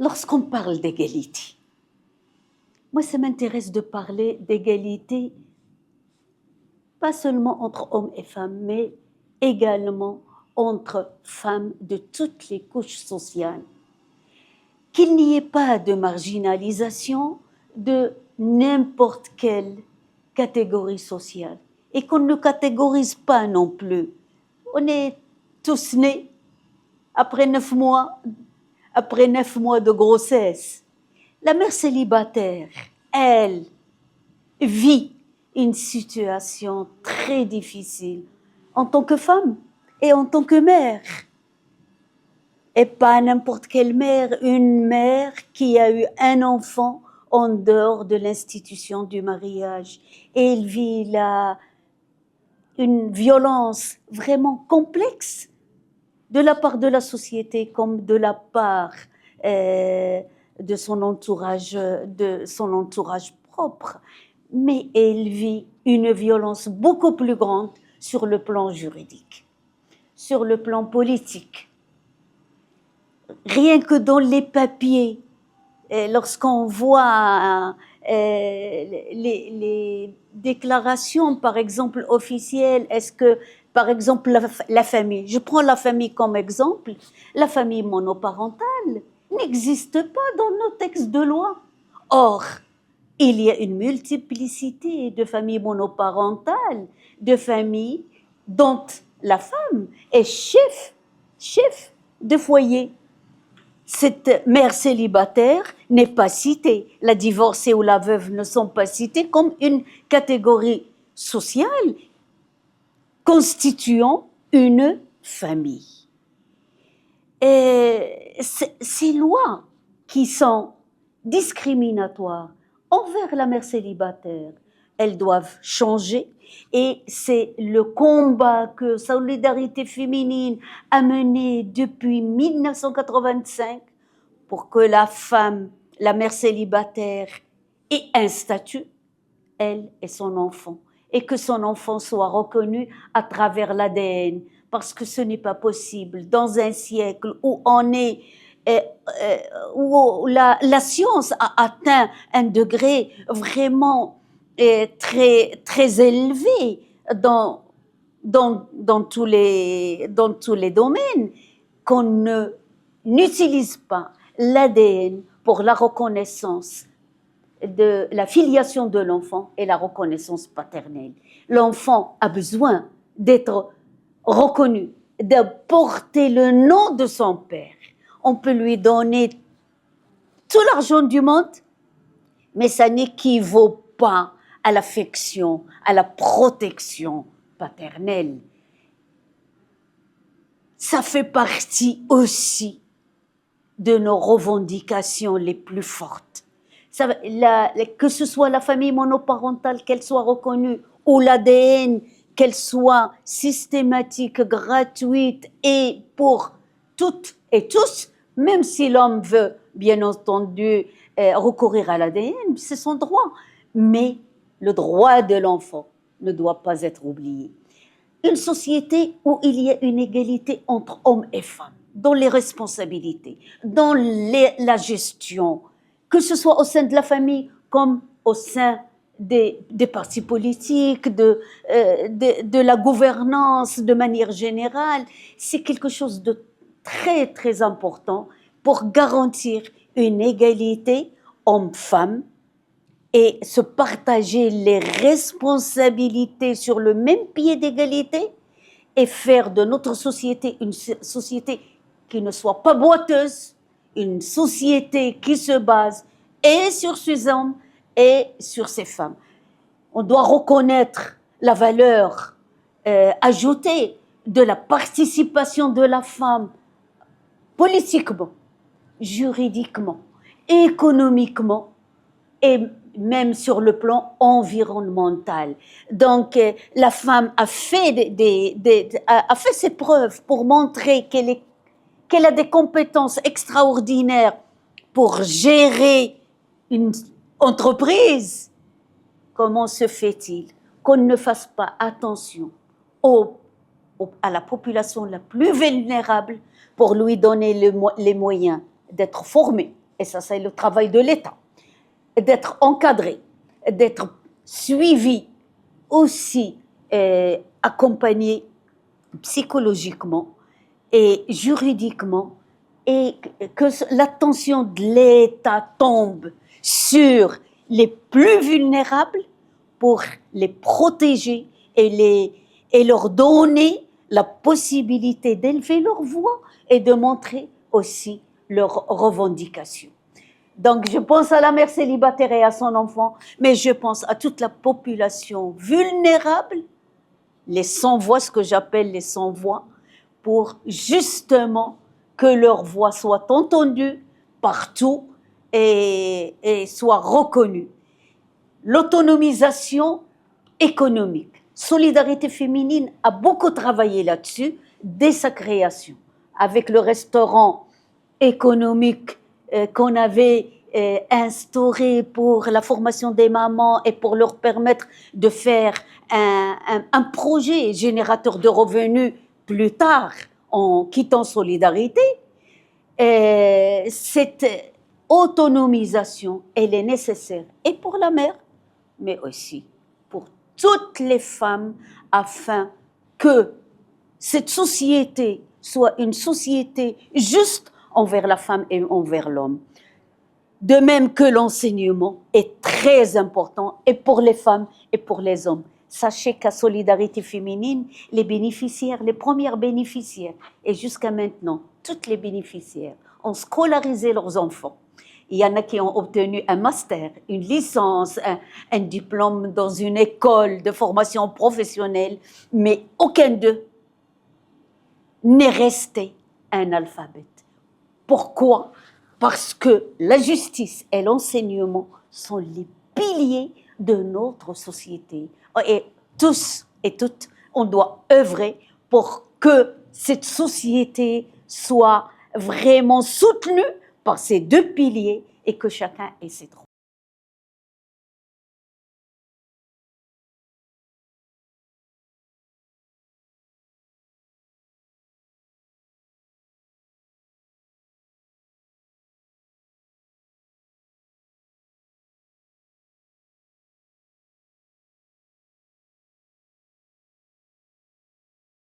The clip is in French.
Lorsqu'on parle d'égalité, moi ça m'intéresse de parler d'égalité pas seulement entre hommes et femmes, mais également entre femmes de toutes les couches sociales. Qu'il n'y ait pas de marginalisation de n'importe quelle catégorie sociale et qu'on ne catégorise pas non plus. On est tous nés après 9 mois de grossesse. La mère célibataire, elle, vit une situation très difficile en tant que femme et en tant que mère. Et pas n'importe quelle mère, une mère qui a eu un enfant en dehors de l'institution du mariage. Et elle vit là une violence vraiment complexe de la part de la société comme de la part de son entourage propre. Mais elle vit une violence beaucoup plus grande sur le plan juridique, sur le plan politique. Rien que dans les papiers, lorsqu'on voit les déclarations, par exemple, officielles, est-ce que, par exemple, la famille, je prends la famille comme exemple, la famille monoparentale n'existe pas dans nos textes de loi. Or, il y a une multiplicité de familles monoparentales, de familles dont la femme est chef de foyer. Cette mère célibataire n'est pas citée. La divorcée ou la veuve ne sont pas citées comme une catégorie sociale constituant une famille. Et ces lois qui sont discriminatoires envers la mère célibataire, elles doivent changer et c'est le combat que Solidarité féminine a mené depuis 1985 pour que la femme, la mère célibataire, ait un statut, elle et son enfant, et que son enfant soit reconnu à travers l'ADN, parce que ce n'est pas possible dans un siècle où on est où la science a atteint un degré vraiment très, très élevé dans tous les domaines, qu'on n'utilise pas l'ADN pour la reconnaissance de la filiation de l'enfant et la reconnaissance paternelle. L'enfant a besoin d'être reconnu, de porter le nom de son père. On peut lui donner tout l'argent du monde, mais ça n'équivaut pas à l'affection, à la protection paternelle. Ça fait partie aussi de nos revendications les plus fortes. Que ce soit la famille monoparentale, qu'elle soit reconnue, ou l'ADN, qu'elle soit systématique, gratuite et pour toutes et tous, même si l'homme veut, bien entendu, recourir à l'ADN, c'est son droit. Mais le droit de l'enfant ne doit pas être oublié. Une société où il y a une égalité entre hommes et femmes, dans les responsabilités, dans la gestion, que ce soit au sein de la famille comme au sein des partis politiques, de la gouvernance de manière générale, c'est quelque chose de très, très important pour garantir une égalité homme-femme et se partager les responsabilités sur le même pied d'égalité et faire de notre société une société qui ne soit pas boiteuse, une société qui se base et sur ses hommes et sur ses femmes. On doit reconnaître la valeur ajoutée de la participation de la femme politiquement, juridiquement, économiquement et même sur le plan environnemental. Donc, la femme a fait, a fait ses preuves pour montrer qu'elle a des compétences extraordinaires pour gérer une entreprise. Comment se fait-il qu'on ne fasse pas attention à la population la plus vulnérable pour lui donner les moyens d'être formée, et ça c'est le travail de l'État, d'être encadré, d'être suivi aussi, accompagné psychologiquement et juridiquement, et que l'attention de l'État tombe sur les plus vulnérables pour les protéger et leur donner la possibilité d'élever leur voix et de montrer aussi leurs revendications. Donc, je pense à la mère célibataire et à son enfant, mais je pense à toute la population vulnérable, les sans-voix, ce que j'appelle les sans-voix, pour justement que leur voix soit entendue partout et soit reconnue. L'autonomisation économique. Solidarité féminine a beaucoup travaillé là-dessus dès sa création, avec le restaurant économique qu'on avait instauré pour la formation des mamans et pour leur permettre de faire un projet générateur de revenus plus tard en quittant Solidarité. Cette autonomisation, elle est nécessaire et pour la mère, mais aussi pour toutes les femmes, afin que cette société soit une société juste envers la femme et envers l'homme. De même que l'enseignement est très important, et pour les femmes et pour les hommes. Sachez qu'à Solidarité féminine, les bénéficiaires, les premières bénéficiaires, et jusqu'à maintenant, toutes les bénéficiaires ont scolarisé leurs enfants. Il y en a qui ont obtenu un master, une licence, un diplôme dans une école de formation professionnelle, mais aucun d'eux n'est resté analphabète. Pourquoi ? Parce que la justice et l'enseignement sont les piliers de notre société. Et tous et toutes, on doit œuvrer pour que cette société soit vraiment soutenue par ces deux piliers et que chacun ait ses droits.